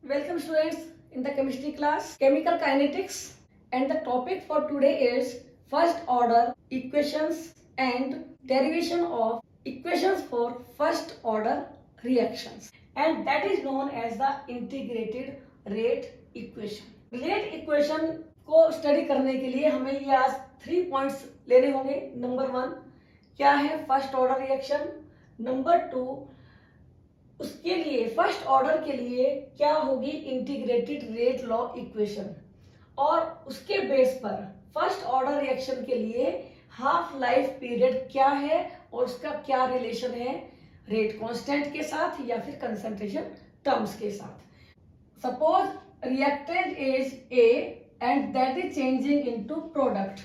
Welcome students in the chemistry class, chemical kinetics, and the topic for today is first order equations and derivation of equations for first order reactions, and that is known as the integrated rate equation. Rate equation को study करने के लिए हमें ये आज 3 points लेने होंगे. Number 1 क्या है फर्स्ट ऑर्डर रिएक्शन, नंबर 2 उसके लिए फर्स्ट ऑर्डर के लिए क्या होगी इंटीग्रेटेड रेट लॉ इक्वेशन, और उसके बेस पर फर्स्ट ऑर्डर रिएक्शन के लिए हाफ लाइफ पीरियड क्या है और उसका क्या रिलेशन है रेट कांस्टेंट के साथ या फिर कंसंट्रेशन टर्म्स के साथ. Suppose reactant is A and that is changing into product.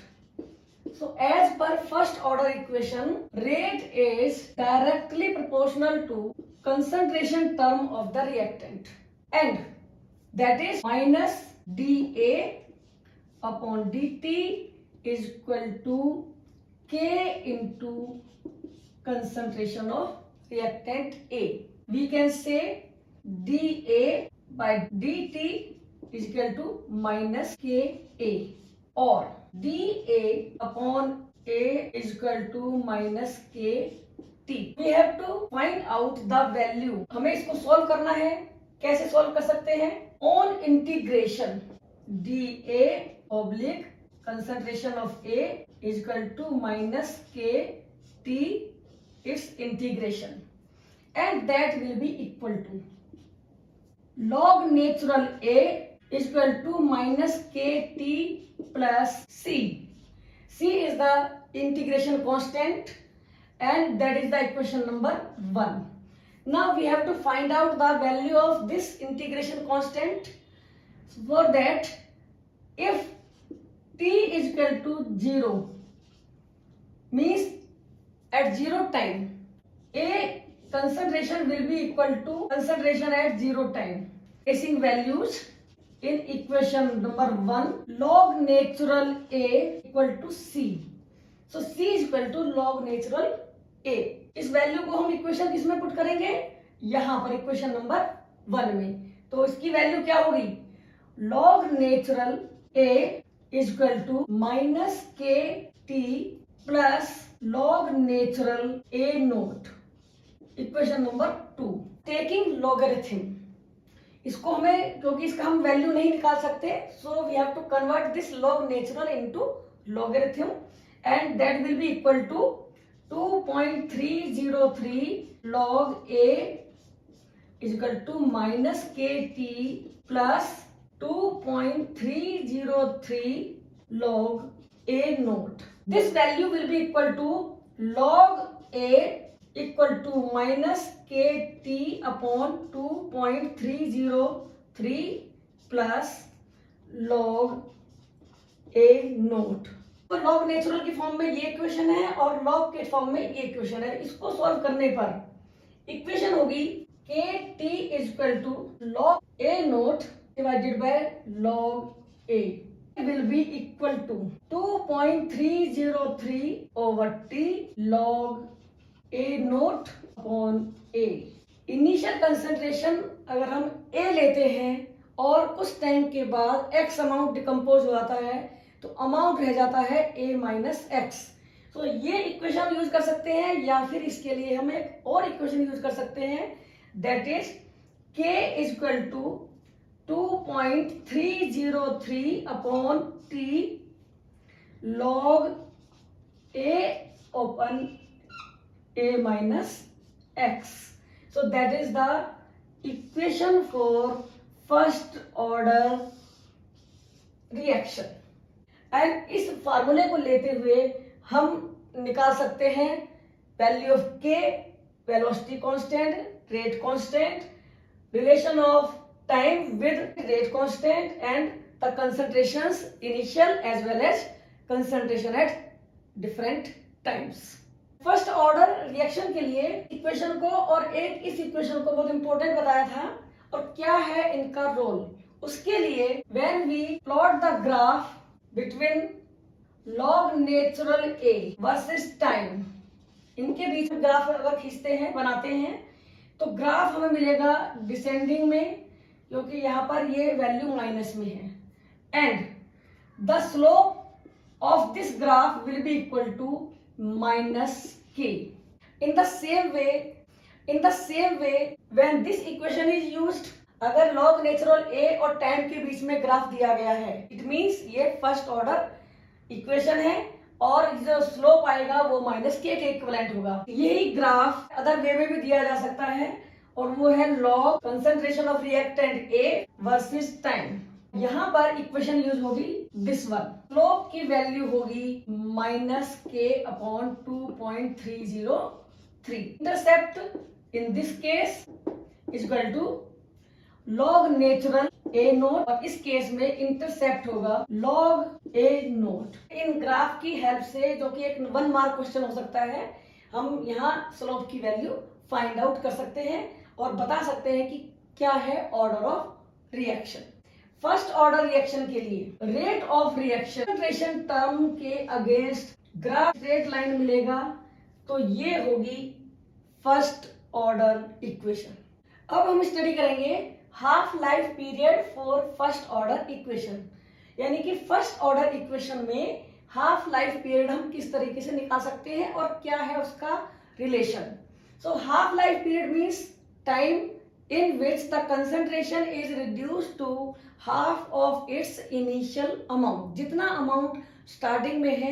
So as per first order equation, rate is directly proportional to concentration term of the reactant, and that is minus dA upon dt is equal to K into concentration of reactant A. We can say dA by dt is equal to minus Ka, or dA upon A is equal to minus KT. We have to find out the value. हमें इसको solve करना है. कैसे solve कर सकते हैं? On integration dA oblique concentration of A is equal to minus KT its integration, and that will be equal to log natural A is equal to minus KT plus C. C is the integration constant, and that is the equation number 1. Now we have to find out the value of this integration constant. For that, if T is equal to 0 means at 0 time A concentration will be equal to concentration at 0 time. Placing values in equation number 1, log natural A equal to C. So C is equal to log natural A. इस value को हम equation किसमें put करेंगे? यहां पर equation number 1 में. तो इसकी वैल्यू क्या होगी? log natural A is equal to minus KT plus log natural A naught. Equation number 2. Taking logarithm. इसको हमें, क्योंकि इसका हम वैल्यू नहीं निकाल सकते, so we have to convert this log natural into logarithm, and that will be equal to 2.303 log A is equal to minus KT plus 2.303 log A naught. This value will be equal to log A equal to minus KT upon 2.303 plus log A naught. तो log natural की form में ये equation है और log के form में ये equation है. इसको सॉल्व करने पर इक्वेशन होगी KT is equal to log A naught divided by log A will be equal to 2.303 over T log A naught upon A. Initial concentration अगर हम A लेते हैं और कुछ टाइम के बाद X अमाउंट डिकम्पोज हो जाता है तो अमाउंट रह जाता है A माइनस एक्स. तो ये इक्वेशन यूज कर सकते हैं, या फिर इसके लिए हम एक और इक्वेशन यूज कर सकते हैं, that is K is equal to 2.303 upon T log A open A minus x. So that is the equation for first order reaction. And इस फार्मूले को लेते हुए हम निकाल सकते हैं value of K, velocity constant, rate constant, relation of time with rate constant, and the concentrations initial as well as concentration at different times. First order reaction के लिए इक्वेशन को और एक इस इक्वेशन को बहुत इंपॉर्टेंट बताया था, और क्या है इनका रोल. उसके लिए when we plot the graph between log natural A versus time, इनके बीच में ग्राफ अगर खींचते हैं, बनाते हैं, तो ग्राफ हमें मिलेगा डिसेंडिंग में क्योंकि यहाँ पर ये वैल्यू माइनस में है, and the slope of this graph will be equal to minus K. In the same way when this equation is used, अगर लॉग नेचुरल ए और टाइम के बीच में ग्राफ दिया गया है, इट मींस ये फर्स्ट ऑर्डर इक्वेशन है और जो स्लोप आएगा वो माइनस के इक्विवेलेंट होगा। यही ग्राफ अदर वे में भी दिया जा सकता है और वो है log concentration of reactant A versus time. यहाँ पर इक्वेशन यूज होगी दिस वन, स्लोप की वैल्यू होगी minus K upon 2.303। Intercept in this case is equal to log natural A naught, और इस केस में इंटरसेप्ट होगा लॉग ए नोट। इन ग्राफ की हेल्प से, जो कि एक 1 मार्क क्वेश्चन हो सकता है, हम यहाँ स्लोप की वैल्यू फाइंड आउट कर सकते हैं और बता सकते हैं कि क्या है order of reaction. First order reaction के लिए rate of reaction concentration term के अगेंस्ट ग्राफ स्ट्रेट लाइन मिलेगा, तो ये होगी फर्स्ट ऑर्डर इक्वेशन। अब हम स्टडी करेंगे half life period for first order equation, यानी कि फर्स्ट ऑर्डर इक्वेशन में हाफ लाइफ पीरियड हम किस तरीके से निकाल सकते हैं और क्या है उसका relation. So half life period means time in which the concentration is reduced to half of its initial amount। जितना अमाउंट स्टार्टिंग में है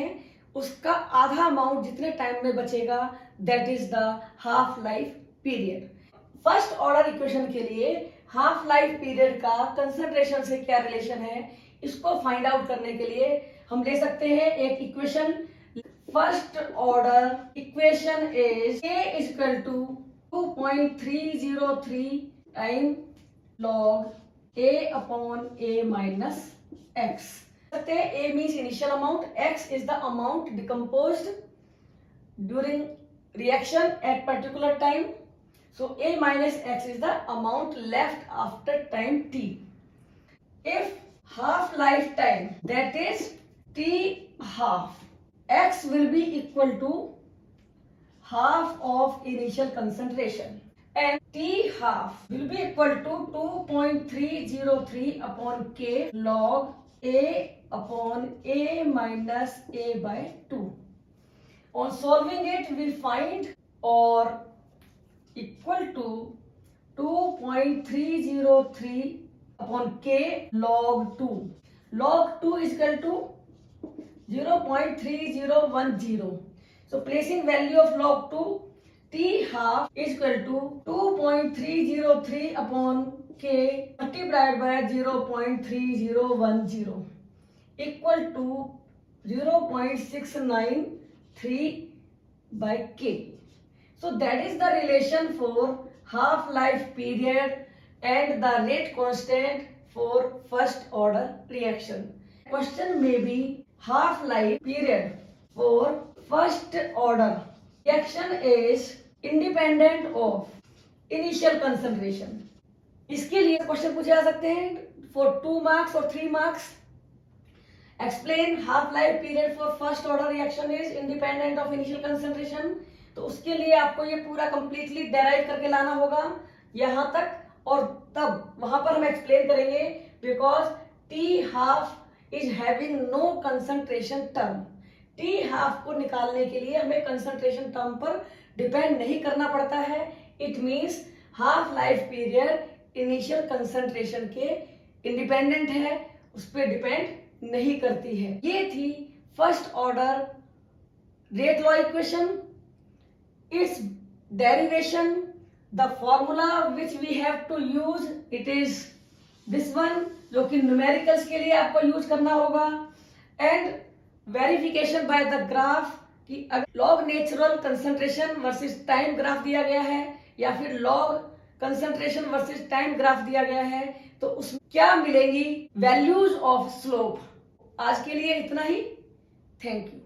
उसका आधा अमाउंट जितने टाइम में बचेगा, that is the half life period. First order equation के लिए हाफ लाइफ पीरियड का कंसंट्रेशन से क्या रिलेशन है, इसको फाइंड आउट करने के लिए हम ले सकते हैं एक equation. First order equation is A is equal to 2.303 time log A upon A minus X। A means initial amount, X is the amount decomposed during reaction at particular time, so A minus X is the amount left after time t। If half lifetime, that is t half, X will be equal to half of initial concentration and t half will be equal to 2.303 upon K log A upon A minus A by 2। On solving it, we find or equal to 2.303 upon K log 2। Log 2 is equal to 0.3010। So placing value of log 2, t half is equal to 2.303 upon K multiplied by 0.3010 equal to 0.693 by K। So that is the relation for half life period and the rate constant for first order reaction। Question may be half life period for first order reaction is independent of initial concentration। इसके लिए question पूछे जा सकते हैं for 2 marks और 3 marks। Explain half life period for first order reaction is independent of initial concentration। तो उसके लिए आपको ये पूरा completely derive करके लाना होगा यहाँ तक, और तब वहां पर हम एक्सप्लेन करेंगे because t half is having no concentration term। T half को निकालने के लिए हमें कंसंट्रेशन टर्म पर डिपेंड नहीं करना पड़ता है। It means half life period initial concentration के इंडिपेंडेंट है, उस पर डिपेंड नहीं करती है। ये थी first order rate law equation, it's derivation, the formula which we have to use, it is this one, जो कि न्यूमेरिकल्स के लिए आपको यूज करना होगा, and verification by the graph कि अगर log natural concentration versus time graph दिया गया है या फिर log concentration versus time graph दिया गया है तो उसमें क्या मिलेंगी वैल्यूज ऑफ स्लोप। आज के लिए इतना ही, थैंक यू।